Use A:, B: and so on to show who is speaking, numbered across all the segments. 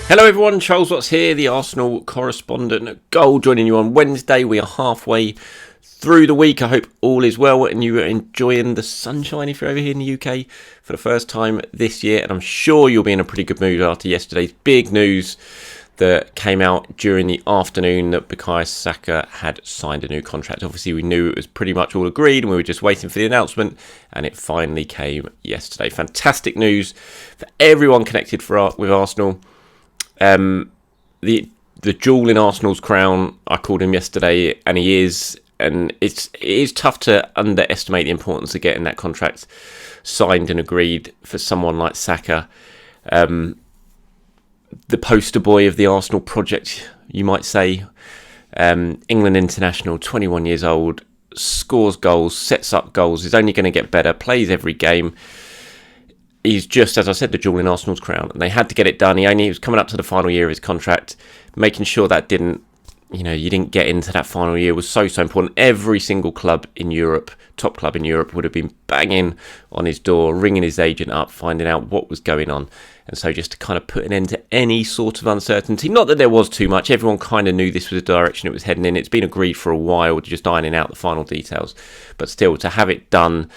A: Hello everyone, Charles Watts here, the Arsenal correspondent at Goal, joining you on Wednesday. We are halfway through the week. I hope all is well and you are enjoying the sunshine if you're over here in the UK for the first time this year. And I'm sure you'll be in a pretty good mood after yesterday's big news that came out during the afternoon that Bukayo Saka had signed a new contract. Obviously, we knew it was pretty much all agreed and we were just waiting for the announcement, and it finally came yesterday. Fantastic news for everyone connected with Arsenal. The jewel in Arsenal's crown, I called him yesterday, and he is. And it is tough to underestimate the importance of getting that contract signed and agreed for someone like Saka. The poster boy of the Arsenal project, you might say. England international, 21 years old, scores goals, sets up goals, is only going to get better, plays every game. He's just, as I said, the jewel in Arsenal's crown, and they had to get it done. He was coming up to the final year of his contract, making sure that you didn't get into that final year was so important. Every single club in Europe, top club in Europe, would have been banging on his door, ringing his agent up, finding out what was going on. And so just to kind of put an end to any sort of uncertainty, not that there was too much, everyone kind of knew this was the direction it was heading in. It's been agreed for a while, just ironing out the final details. But still, to have it done,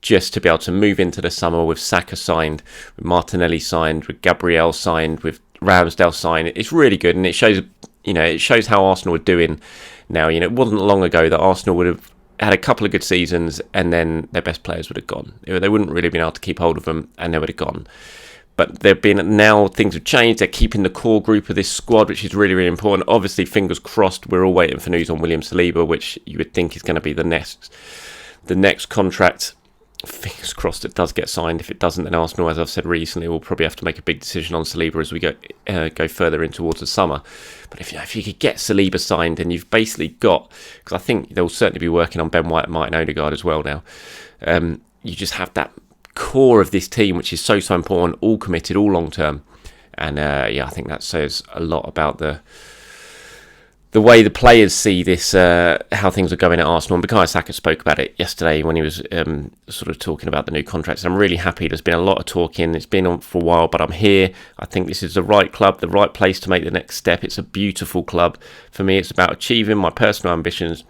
A: just to be able to move into the summer with Saka signed, with Martinelli signed, with Gabriel signed, with Ramsdale signed, it's really good, and it shows how Arsenal are doing now. It wasn't long ago that Arsenal would have had a couple of good seasons and then their best players would have gone. They wouldn't really have been able to keep hold of them and they would have gone. But now things have changed. They're keeping the core group of this squad, which is really, really important. Obviously, fingers crossed, we're all waiting for news on William Saliba, which you would think is going to be the next contract. Fingers crossed it does get signed. If it doesn't, then Arsenal, as I've said recently, will probably have to make a big decision on Saliba as we go further in towards the summer. But if you could get Saliba signed, then you've basically got, because I think they'll certainly be working on Ben White and Martin Odegaard as well now. You just have that core of this team, which is so important, all committed, all long term. And I think that says a lot about the way the players see this, how things are going at Arsenal. And Bukayo Saka spoke about it yesterday when he was sort of talking about the new contracts. I'm really happy. There's been a lot of talking. It's been on for a while, but I'm here. I think this is the right club, the right place to make the next step. It's a beautiful club. For me, it's about achieving my personal ambitions,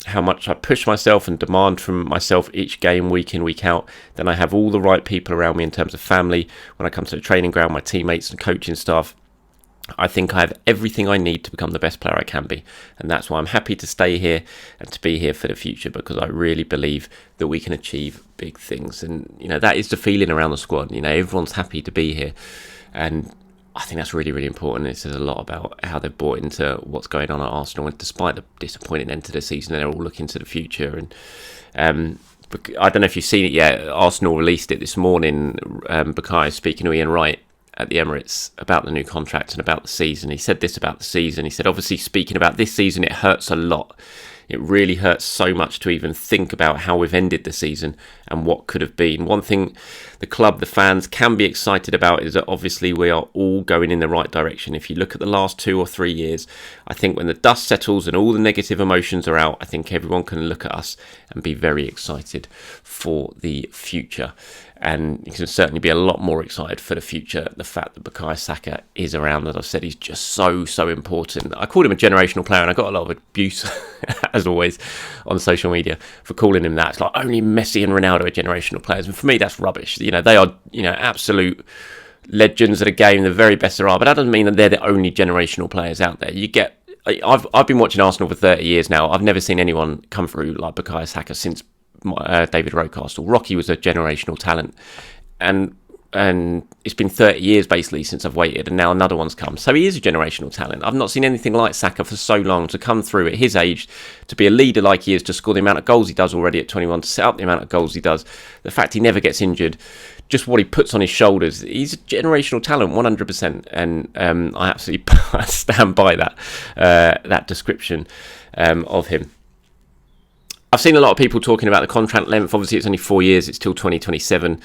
A: how much I push myself and demand from myself each game, week in, week out. Then I have all the right people around me in terms of family. When I come to the training ground, my teammates and coaching staff, I think I have everything I need to become the best player I can be. And that's why I'm happy to stay here and to be here for the future, because I really believe that we can achieve big things. And, that is the feeling around the squad. Everyone's happy to be here. And I think that's really, really important. It says a lot about how they've bought into what's going on at Arsenal. And despite the disappointing end to the season, they're all looking to the future. And I don't know if you've seen it yet. Arsenal released it this morning. Bukayo speaking to Ian Wright at the Emirates about the new contract and about the season. He said this about the season. He said, obviously, speaking about this season, it hurts a lot. It really hurts so much to even think about how we've ended the season and what could have been. One thing the club, the fans can be excited about is that obviously we are all going in the right direction. If you look at the last 2 or 3 years, I think when the dust settles and all the negative emotions are out, I think everyone can look at us and be very excited for the future. And you can certainly be a lot more excited for the future. The fact that Bukayo Saka is around, as I've said, he's just so important. I called him a generational player, and I got a lot of abuse, as always, on social media for calling him that. It's like only Messi and Ronaldo are generational players, and for me, that's rubbish. They are, absolute legends of the game, the very best there are. But that doesn't mean that they're the only generational players out there. I've been watching Arsenal for 30 years now. I've never seen anyone come through like Bukayo Saka since David Rocastle. Rocky was a generational talent, and it's been 30 years basically since I've waited, and now another one's come. So he is a generational talent. I've not seen anything like Saka for so long, to come through at his age, to be a leader like he is, to score the amount of goals he does already at 21, to set up the amount of goals he does, the fact he never gets injured, just what he puts on his shoulders. He's a generational talent, 100%, and I absolutely stand by that description of him. I've seen a lot of people talking about the contract length. Obviously, it's only 4 years. It's till 2027.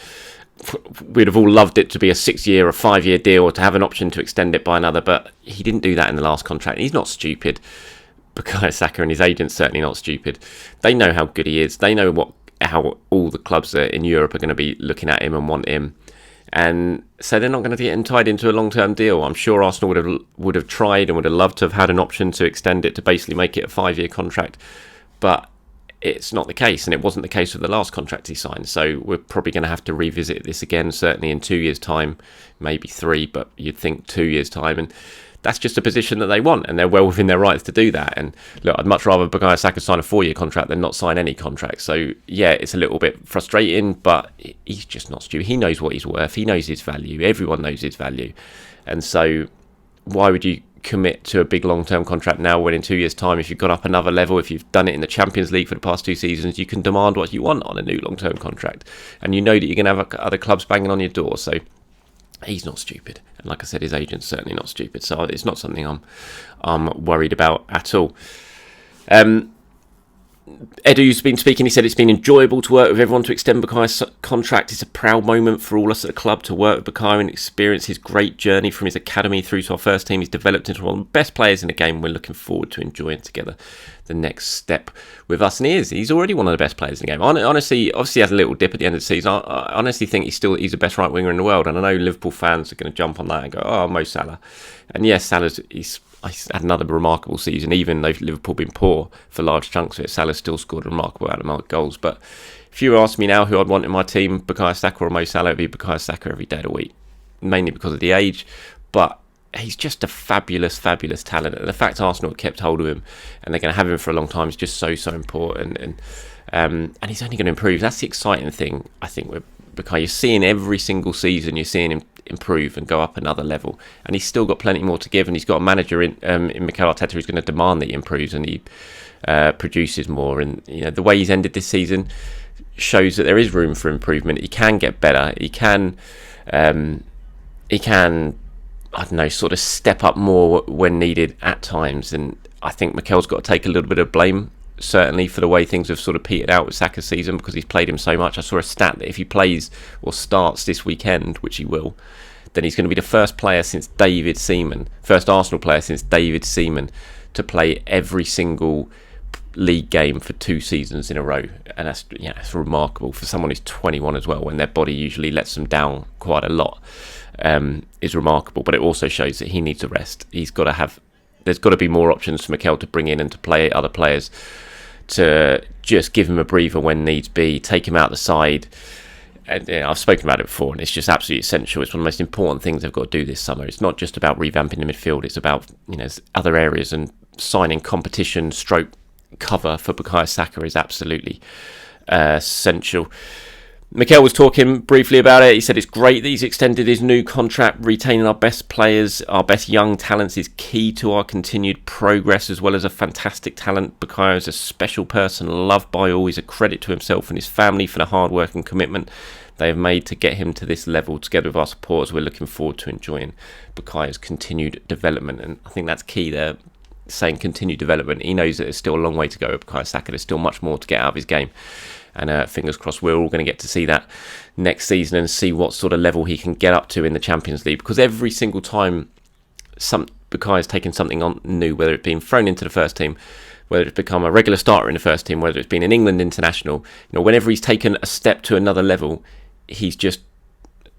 A: We'd have all loved it to be a 6-year or 5-year deal, or to have an option to extend it by another. But he didn't do that in the last contract. He's not stupid. Bukayo Saka and his agent's certainly not stupid. They know how good he is. They know how all the clubs in Europe are going to be looking at him and want him. And so they're not going to get tied into a long-term deal. I'm sure Arsenal would have tried and would have loved to have had an option to extend it to basically make it a 5-year contract, but it's not the case, and it wasn't the case with the last contract he signed. So we're probably going to have to revisit this again, certainly in 2 years' time, maybe 3, but you'd think 2 years' time. And that's just a position that they want, and they're well within their rights to do that. And look, I'd much rather Bukayo Saka sign a 4-year contract than not sign any contract. So yeah, it's a little bit frustrating, but he's just not stupid. He knows what he's worth. He knows his value. Everyone knows his value. And so why would you commit to a big long-term contract now when in 2 years' time, if you've gone up another level, if you've done it in the Champions League for the past 2 seasons, you can demand what you want on a new long-term contract. And you know that you're going to have other clubs banging on your door. So he's not stupid, and like I said, his agent's certainly not stupid, so it's not something I'm worried about at all. Edu's been speaking. He said it's been enjoyable to work with everyone to extend Bukayo's contract. It's a proud moment for all us at the club to work with Bukayo and experience his great journey from his academy through to our first team. He's developed into one of the best players in the game. We're looking forward to enjoying together the next step with us. And he's already one of the best players in the game. Honestly, obviously he had a little dip at the end of the season. I honestly think he's the best right winger in the world. And I know Liverpool fans are going to jump on that and go, oh, Mo Salah. And yes, he's had another remarkable season, even though Liverpool been poor for large chunks of it. Salah still scored a remarkable amount of goals. But if you ask me now who I'd want in my team, Bukayo Saka or Mo Salah, it'd be Bukayo Saka every day of the week, mainly because of the age. But he's just a fabulous, fabulous talent. And the fact Arsenal kept hold of him and they're going to have him for a long time is just so important. And he's only going to improve. That's the exciting thing, I think, with Bukayo. You're seeing every single season, you're seeing him improve and go up another level, and he's still got plenty more to give, and he's got a manager in Mikel Arteta who's going to demand that he improves and he produces more. And the way he's ended this season shows that there is room for improvement. He can get better. He can I don't know, sort of step up more when needed at times. And I think Mikel's got to take a little bit of blame, certainly, for the way things have sort of petered out with Saka's season, because he's played him so much. I saw a stat that if he plays or starts this weekend, which he will, then he's going to be the first Arsenal player since David Seaman to play every single league game for 2 seasons in a row. And that's remarkable for someone who's 21 as well, when their body usually lets them down quite a lot. Is remarkable, but it also shows that he needs a rest. There's got to be more options for Mikel to bring in and to play other players, to just give him a breather when needs be, take him out the side. And I've spoken about it before, and it's just absolutely essential. It's one of the most important things they've got to do this summer. It's not just about revamping the midfield, it's about other areas, and signing competition stroke cover for Bukayo Saka is absolutely essential. Mikel was talking briefly about it. He said it's great that he's extended his new contract. Retaining our best players, our best young talents is key to our continued progress, as well as a fantastic talent. Bukayo is a special person, loved by all. He's a credit to himself and his family for the hard work and commitment they have made to get him to this level. Together with our supporters, we're looking forward to enjoying Bukayo's continued development. And I think that's key there, saying continued development. He knows that there's still a long way to go with Bukayo Saka. There's still much more to get out of his game. And fingers crossed we're all going to get to see that next season and see what sort of level he can get up to in the Champions League. Because every single time Bukayo's taken something on new, whether it's been thrown into the first team, whether it's become a regular starter in the first team, whether it's been an England international, whenever he's taken a step to another level, he's just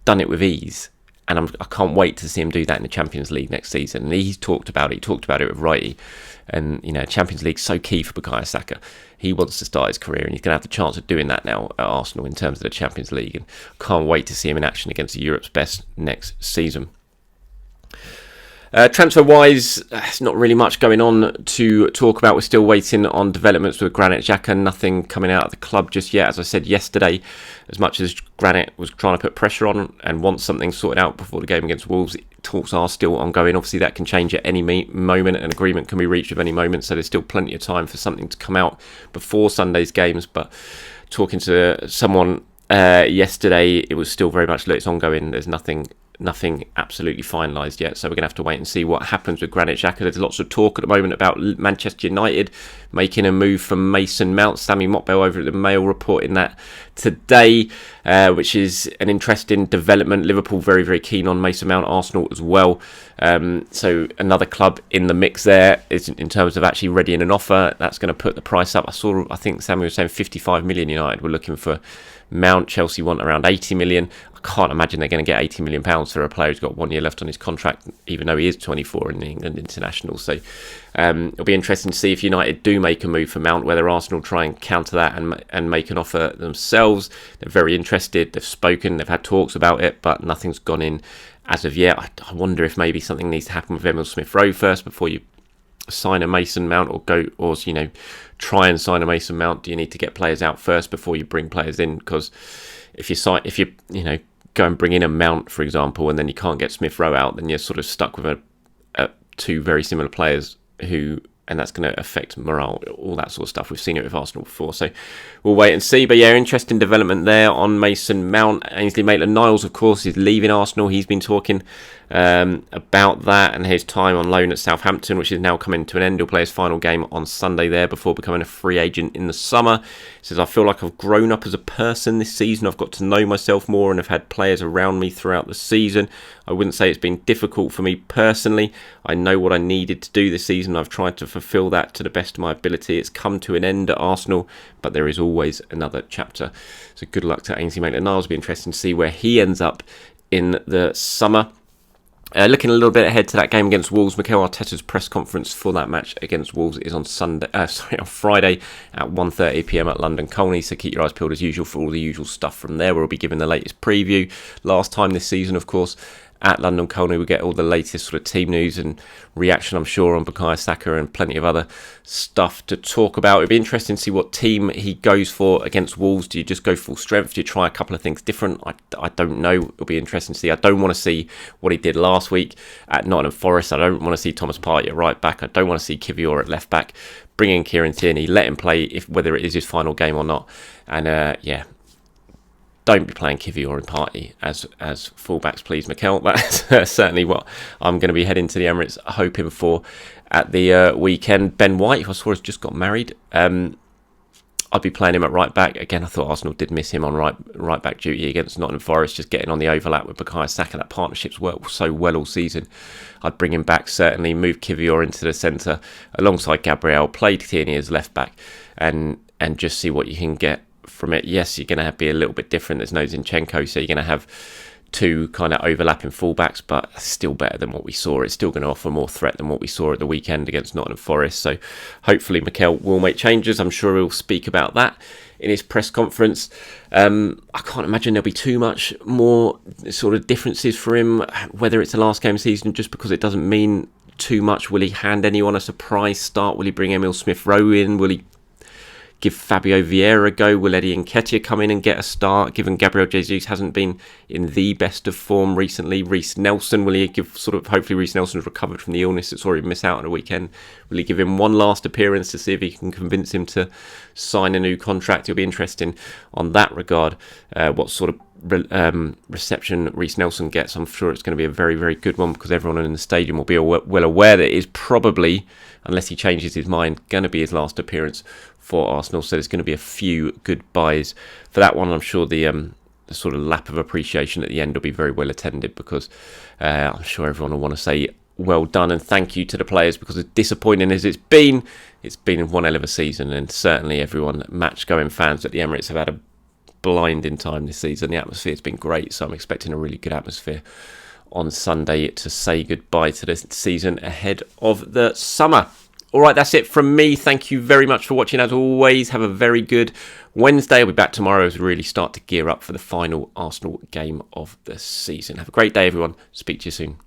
A: done it with ease. And I can't wait to see him do that in the Champions League next season. And he's talked about it. He talked about it with Righty. And, Champions League's so key for Bukayo Saka. He wants to start his career, and he's going to have the chance of doing that now at Arsenal in terms of the Champions League. And can't wait to see him in action against Europe's best next season. Transfer-wise, there's not really much going on to talk about. We're still waiting on developments with Granit Xhaka. Nothing coming out of the club just yet. As I said yesterday, as much as Granit was trying to put pressure on and wants something sorted out before the game against Wolves, talks are still ongoing. Obviously, that can change at any moment. An agreement can be reached at any moment, so there's still plenty of time for something to come out before Sunday's games. But talking to someone yesterday, it was still very much, look, it's ongoing. There's nothing absolutely finalised yet, so we're going to have to wait and see what happens with Granit Xhaka. There's lots of talk at the moment about Manchester United making a move from Mason Mount. Sammy Motbell over at the Mail reporting that today, which is an interesting development. Liverpool very, very keen on Mason Mount, Arsenal as well. So another club in the mix there is in terms of actually readying an offer. That's going to put the price up. I think Sammy was saying 55 million United were looking for Mount, Chelsea want around 80 million. I can't imagine they're going to get 80 million pounds for a player who's got 1 year left on his contract, even though he is 24 in the England international. So it'll be interesting to see if United do make a move for Mount, whether Arsenal try and counter that and make an offer themselves. They're very interested. They've spoken. They've had talks about it, but nothing's gone in as of yet. I wonder if maybe something needs to happen with Emil Smith-Rowe first before you sign a Mason Mount, or try and sign a Mason Mount. Do you need to get players out first before you bring players in? Because if you go and bring in a Mount, for example, and then you can't get Smith-Rowe out, then you're sort of stuck with two very similar players and that's going to affect morale, all that sort of stuff. We've seen it with Arsenal before, so we'll wait and see. But yeah, interesting development there on Mason Mount. Ainsley Maitland-Niles, of course, is leaving Arsenal. He's been talking about that and his time on loan at Southampton, which is now coming to an end. He'll play his final game on Sunday there before becoming a free agent in the summer. He says, I feel like I've grown up as a person this season. I've got to know myself more and have had players around me throughout the season. I wouldn't say it's been difficult for me personally. I know what I needed to do this season. I've tried to fulfil that to the best of my ability. It's come to an end at Arsenal, but there is always another chapter. So good luck to Ainsley Maitland-Niles. It'll be interesting to see where he ends up in the summer. Looking a little bit ahead to that game against Wolves, Mikel Arteta's press conference for that match against Wolves is on Friday at 1:30 p.m. at London Colney. So keep your eyes peeled as usual for all the usual stuff from there. We'll be giving the latest preview. Last time this season, of course, at London Colney, we get all the latest sort of team news and reaction, I'm sure, on Bukayo Saka and plenty of other stuff to talk about. It'd be interesting to see what team he goes for against Wolves. Do you just go full strength? Do you try a couple of things different? I don't know. It'll be interesting to see. I don't want to see what he did last week at Nottingham Forest. I don't want to see Thomas Partey at right back. I don't want to see Kivior at left back. Bring in Kieran Tierney, let him play whether it is his final game or not. And don't be playing Kivior and Partey as fullbacks, please, Mikel. That's certainly what I'm going to be heading to the Emirates hoping for at the weekend. Ben White, who I saw has just got married. I'd be playing him at right back. Again, I thought Arsenal did miss him on right back duty against Nottingham Forest, just getting on the overlap with Bukayo Saka. That partnership's worked so well all season. I'd bring him back, certainly. Move Kivior into the centre alongside Gabriel. Play Tierney as left back and just see what you can get from it. Yes, you're going to be a little bit different. There's no Zinchenko, so you're going to have two kind of overlapping fullbacks, but still better than what we saw. It's still going to offer more threat than what we saw at the weekend against Nottingham Forest. So hopefully Mikel will make changes. I'm sure he'll speak about that in his press conference. I can't imagine there'll be too much more sort of differences for him, whether it's the last game of the season, just because it doesn't mean too much. Will he hand anyone a surprise start? Will he bring Emil Smith-Rowe in? Will he give Fabio Vieira a go? Will Eddie Nketiah come in and get a start, given Gabriel Jesus hasn't been in the best of form recently? Reece Nelson, will he give hopefully Reece Nelson's recovered from the illness that's already missed out on a weekend. Will he give him one last appearance to see if he can convince him to sign a new contract? It'll be interesting on that regard, what sort of reception Reece Nelson gets. I'm sure it's going to be a very, very good one, because everyone in the stadium will be well aware that it is probably, unless he changes his mind, going to be his last appearance for Arsenal. So there's going to be a few goodbyes for that one. I'm sure the sort of lap of appreciation at the end will be very well attended, because I'm sure everyone will want to say well done and thank you to the players, because as disappointing as it's been one hell of a season, and certainly everyone, match-going fans at the Emirates, have had a blinding time this season. The atmosphere's been great, so I'm expecting a really good atmosphere on Sunday to say goodbye to this season ahead of the summer. All right, that's it from me. Thank you very much for watching. As always, have a very good Wednesday. I'll be back tomorrow as we really start to gear up for the final Arsenal game of the season. Have a great day, everyone. Speak to you soon.